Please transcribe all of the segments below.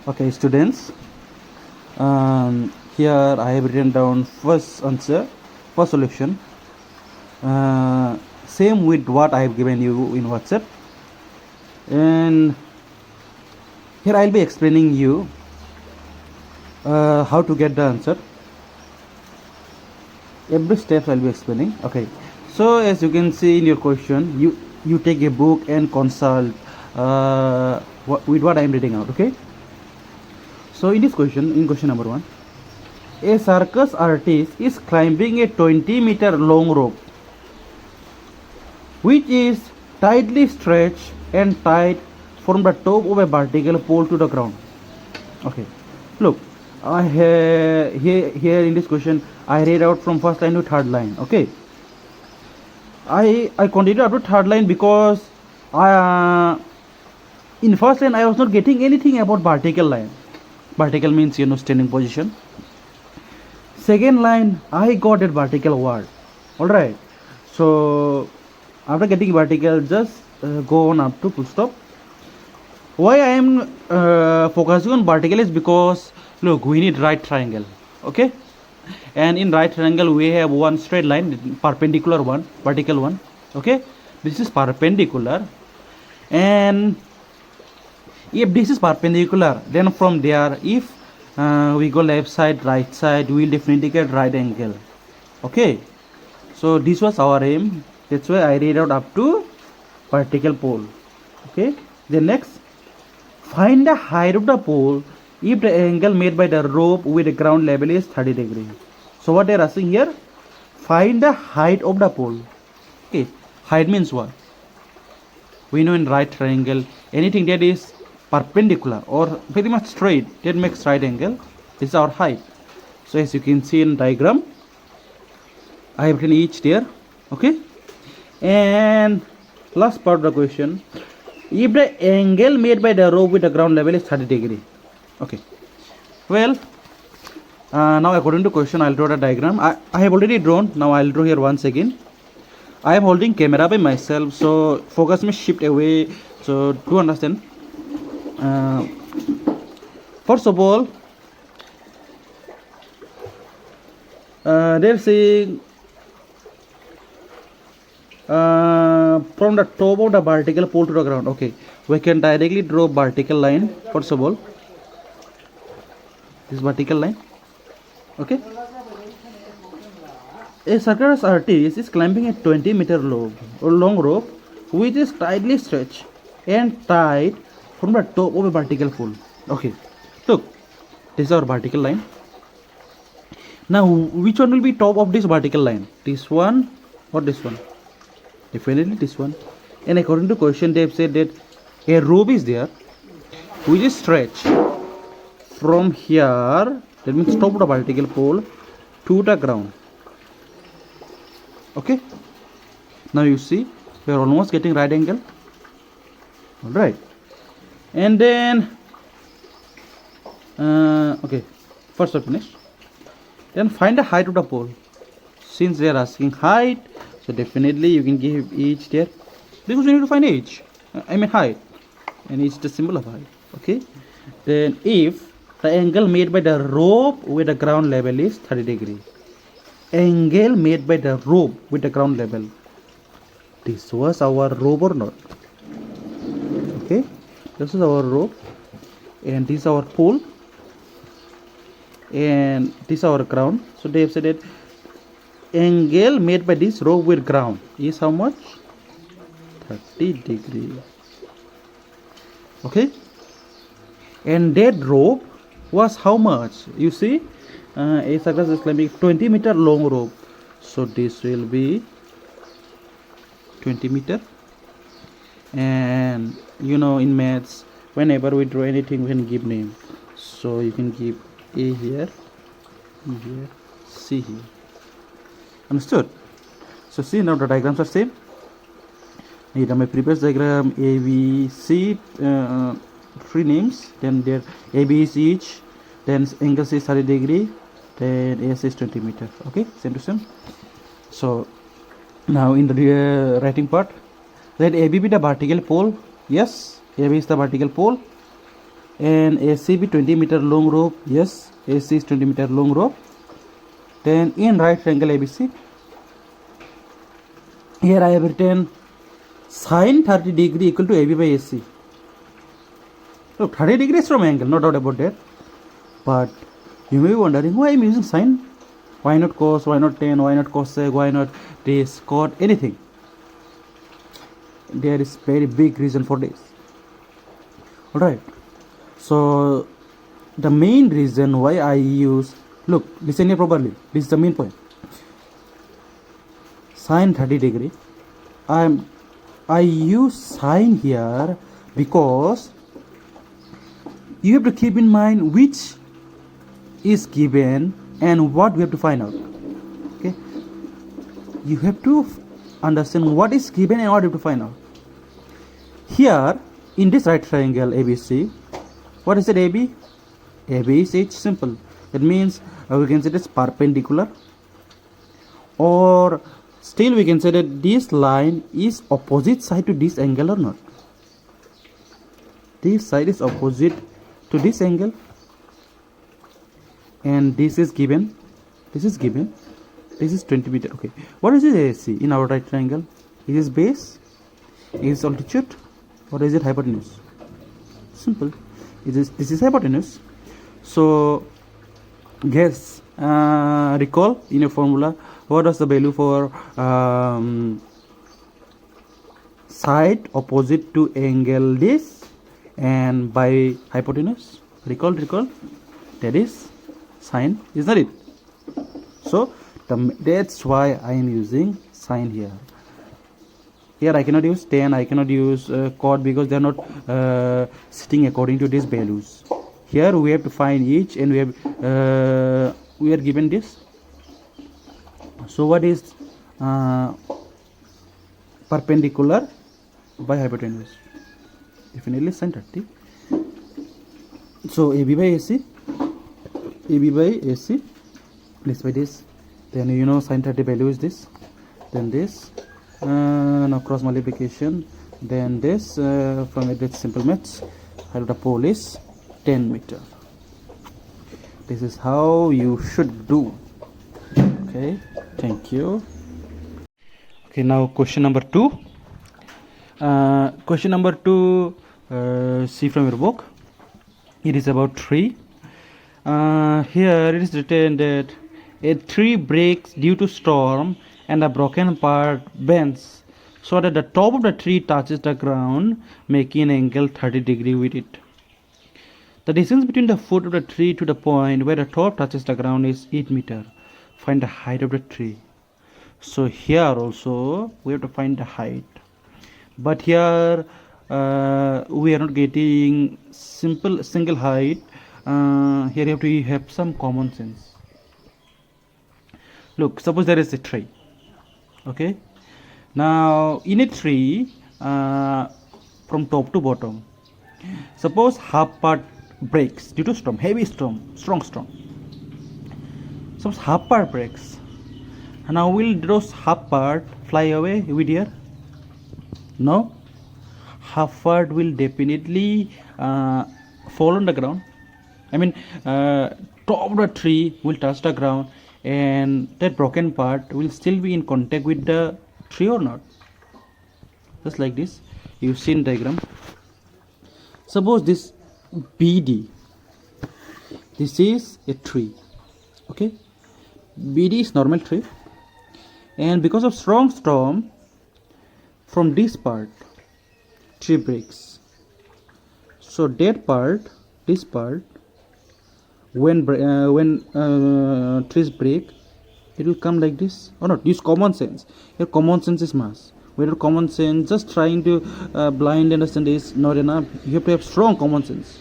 Okay, students. Here I have written down first answer, first solution. Same with what I have given you in WhatsApp. And here I'll be explaining you how to get the answer. Every step I'll be explaining. Okay. So as you can see in your question, you take a book and consult with what I am reading out. Okay. So in this question, in question number 1, a circus artist is climbing a 20-meter long rope, which is tightly stretched and tied from the top of a vertical pole to the ground. Okay, look, here in this question, I read out from first line to third line. Okay, I continue up to third line because in first line I was not getting anything about vertical line. Vertical means standing position. Second line I got a vertical word. Alright, so after getting vertical, just go on up to full stop. Why I am focusing on vertical is because look, we need right triangle. Okay, and in right triangle we have one straight line, perpendicular one, vertical one. Okay, this is perpendicular, and if this is perpendicular, then from there, if we go left side, right side, we will definitely get right angle. Okay, so this was our aim. That's why I read out up to vertical pole. Okay, then next, find the height of the pole if the angle made by the rope with the ground level is 30 degrees. So what they are asking here, find the height of the pole. Okay, height means what? We know in right triangle, anything that is perpendicular or very much straight, that makes right angle. This is our height. So as you can see in diagram, I have written each there. Okay, and last part of the question, if the angle made by the rope with the ground level is 30 degree. Okay, well, now according to question, I'll draw the diagram. I have already drawn. Now I'll draw here once again. I am holding camera by myself, so focus may shift away. So to understand, first of all, they're saying from the top of the vertical pole to the ground. Okay, we can directly draw vertical line. First of all, this vertical line. Okay, a circus artist is climbing a 20-meter long rope, which is tightly stretched and tied from the top of a vertical pole. Okay, look, this is our vertical line. Now which one will be top of this vertical line, this one or this one? Definitely this one. And according to question, they have said that a rope is there which is stretched from here, that means top of the vertical pole, to the ground. Okay, now you see we are almost getting right angle. All right, and then okay, first I finished. Then find the height of the pole. Since they are asking height, so definitely you can give each there, because we need to find each. I mean height, and each the symbol of height. Okay, then if the angle made by the rope with the ground level is 30 degree, angle made by the rope with the ground level, this was our rope or not? Okay, this is our rope, and this is our pole, and this is our ground. So they have said that angle made by this rope with ground is how much? 30 degrees. Okay, and that rope was how much? You see, a circus is climbing 20-meter long rope, so this will be 20 meter. And in maths, whenever we draw anything, we can give name. So you can give A here, B here, C here. Understood? So see, now the diagrams are same. In my previous diagram, A, B, C, 3 names. Then there A, B is each. Then angle is 30 degree. Then S is 20 meter. Okay, same to same. So now in the writing part, let AB be the vertical pole. Yes, AB is the vertical pole. and ACB 20-meter long rope. Yes, AC is 20-meter long rope. Then in right triangle ABC, here I have written sine 30 degree equal to AB by AC. Look, 30 degree is from angle, no doubt about that. But you may be wondering why I am using sine. Why not cos? Why not tan? Why not cosec? Why not this, cot, anything? There is very big reason for this. Alright. So the main reason why I use, look, listen here properly. This is the main point. Sine 30 degree. I use sine here because you have to keep in mind which is given and what we have to find out. Okay, you have to understand what is given and what you have to find out. Here in this right triangle ABC, what is it? AB is H, simple. That means we can say it is perpendicular, or still we can say that this line is opposite side to this angle or not. This side is opposite to this angle, and this is given, this is 20 meter. Okay, what is this AC in our right triangle? Is this base, is this altitude, or is it hypotenuse? Simple. This is hypotenuse. So guess, recall in your formula, what was the value for side opposite to angle this and by hypotenuse? Recall, that is sine, isn't it? So that's why I am using sine here. Here I cannot use tan, I cannot use cot, because they are not sitting according to these values. Here we have to find each, and we are given this. So what is perpendicular by hypotenuse? Definitely sine 30. So AB by AC, this by this. Then you know sine 30 value is this. Then this. Now cross multiplication. Then this from it, simple maths. The pole is 10 meter. This is how you should do. Okay, thank you. Okay, now question number 2. Question number 2, see from your book. It is about tree. Here it is written that a tree breaks due to storm and the broken part bends so that the top of the tree touches the ground, making an angle 30 degree with it. The distance between the foot of the tree to the point where the top touches the ground is 8 meter. Find the height of the tree. So here also we have to find the height, but here we are not getting single height. Here you have to have some common sense. Look, suppose there is a tree. Okay, now in a tree, from top to bottom, suppose half part breaks due to storm, heavy storm, strong storm. Suppose half part breaks. Now will those half part fly away with here? No. Half part will definitely fall on the ground. I mean, top of the tree will touch the ground, and that broken part will still be in contact with the tree or not. Just like this, you see in diagram. Suppose this BD, this is a tree. Okay, BD is normal tree, and because of strong storm, from this part tree breaks. So that part, this part, when trees break, it will come like this or not. Use common sense. Your common sense is mass. Without common sense, just trying to blind understand is not enough. You have to have strong common sense.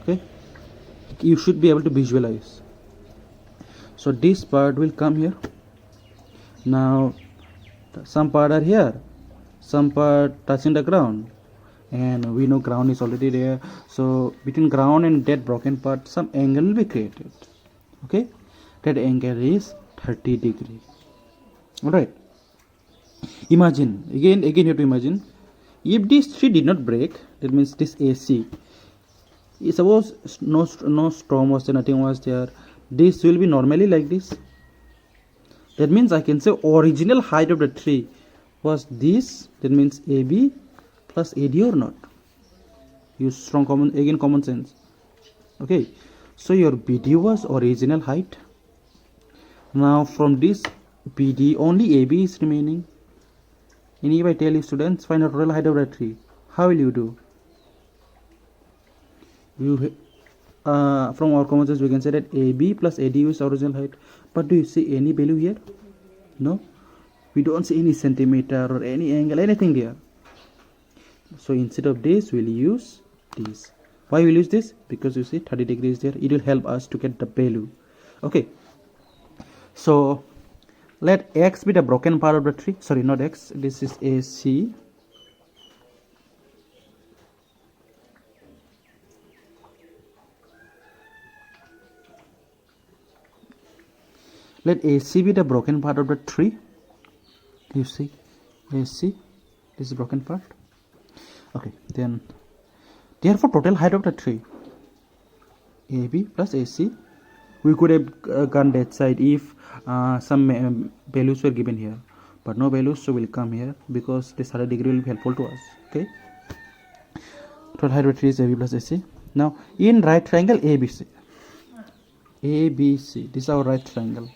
Okay, you should be able to visualize. So this part will come here. Now some part are here, some part touching the ground, and we know ground is already there. So between ground and that broken part, some angle will be created. Okay, that angle is 30 degree. All right, imagine again you have to imagine, if this tree did not break, that means this AC, Suppose no storm was there, nothing was there, this will be normally like this. That means I can say original height of the tree was this. That means AB plus AD or not. Use strong common sense. Okay, so your BD was original height. Now from this BD only AB is remaining. And if I tell you students find out total height of the tree, how will you do? You from our common sense we can say that AB plus AD is original height. But do you see any value here? No, we don't see any centimeter or any angle, anything there. So instead of this we'll use this. Why we'll use this? Because you see 30 degrees there, it will help us to get the value. Okay, so let X be the broken part of the tree. Sorry, not X, this is AC. Let AC be the broken part of the tree. You see AC, this is broken part. Okay, then therefore total height of the tree AB plus AC. We could have gone that side if some values were given here, but no values, so we'll come here because this 30 degree will be helpful to us. Okay, total height of the tree is AB plus AC. Now in right triangle ABC, this is our right triangle.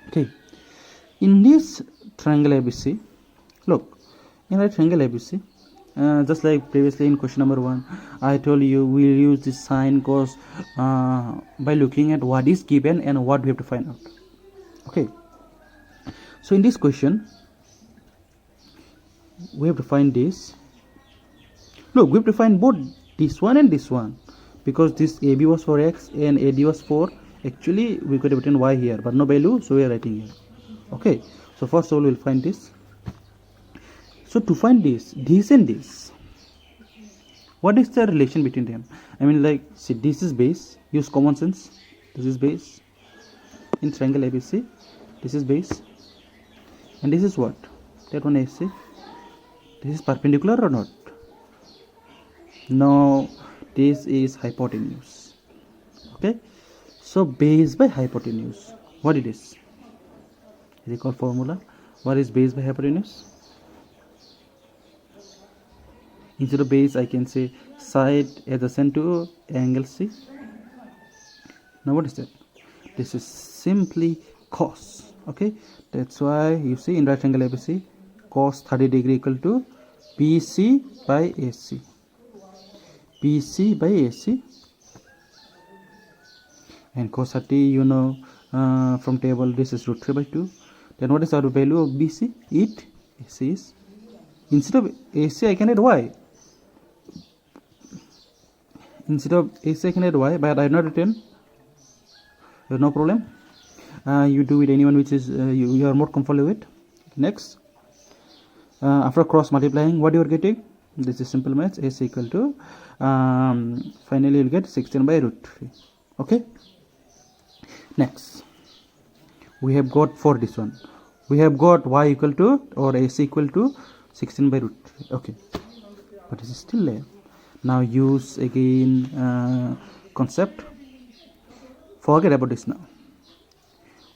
Okay, in this triangle ABC, look, in right triangle ABC, just like previously in question number 1, I told you we'll use this sine cos by looking at what is given and what we have to find out. Okay, so in this question we have to find this. Look, we have to find both this one and this one, because this AB was for X and AD was for, actually we could have written Y here, but no value, so we are writing here. Okay, so first of all we'll find this. So to find this and this, what is the relation between them? I mean, like, see, this is base, use common sense, this is base in triangle ABC, this is base, and this is what? That one AC. This is perpendicular or not? No, this is hypotenuse. Okay, so base by hypotenuse, what it is? Recall formula. What is base by hypotenuse? Instead of base I can say side adjacent to angle C. Now what is that? This is simply cos. Okay, that's why you see in right triangle ABC, cos 30 degree equal to BC by AC. BC by AC, and cos 30, you know from table, this is root 3 by 2. Then what is our value of BC? It AC is, instead of AC I can add Y. Instead of AC I can add Y, but I have not written. No problem. You do it anyone which is you are more comfortable with. Next, after cross multiplying, what you are getting? This is simple maths. AC equal to finally you'll get 16 by root 3. Okay. Next, we have got for this one, we have got Y equal to or AC equal to 16 by root 3. Okay, but it is still there. Now use again concept. Forget about this now.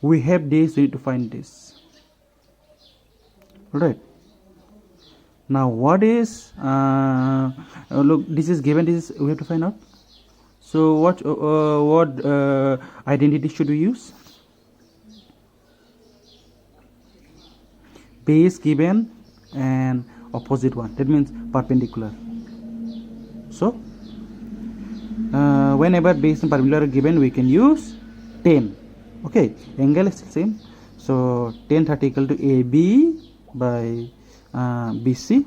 We have this, we need to find this. Alright. Now what is look, this is given, this is we have to find out. So what identity should we use? Base given and opposite one, that means perpendicular. So whenever base and perpendicular are given, we can use 10. Okay, angle is the same, so 10 30 equal to AB by BC,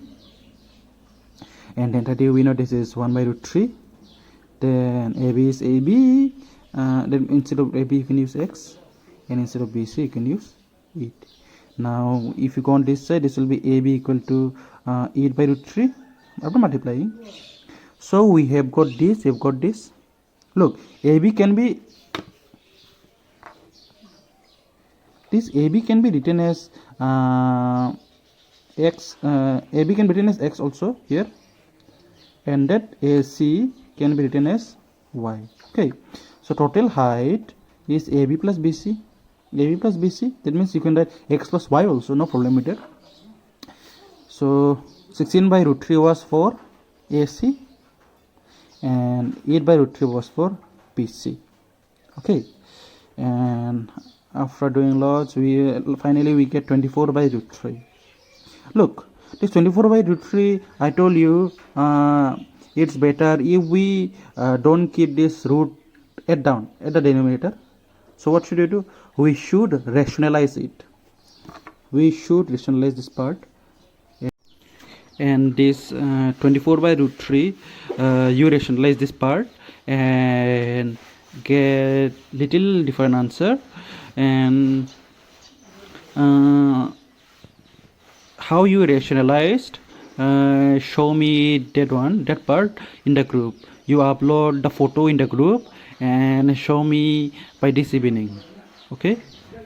and 10 30 we know this is 1 by root 3. Then AB is AB, then instead of AB you can use X, and instead of BC you can use 8. Now if you go on this side, this will be AB equal to 8 by root 3 after multiplying. So we have got this, we have got this. Look, AB can be, this AB can be written as X, AB can be written as X also here, and that AC can be written as y. Okay, so total height is AB plus BC. AB plus BC, that means you can write x plus y also, no problem with it. So 16 by root 3 was for AC and 8 by root 3 was for BC. Okay, and after doing lots, we finally we get 24 by root 3. Look, this 24 by root 3, I told you it's better if we don't keep this root at down at the denominator. So what should you do? We should rationalize it. We should rationalize this part. And this 24 by root 3, you rationalize this part and get little different answer. And how you rationalized, show me that part in the group. You upload the photo in the group and show me by this evening. Okay,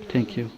thank you.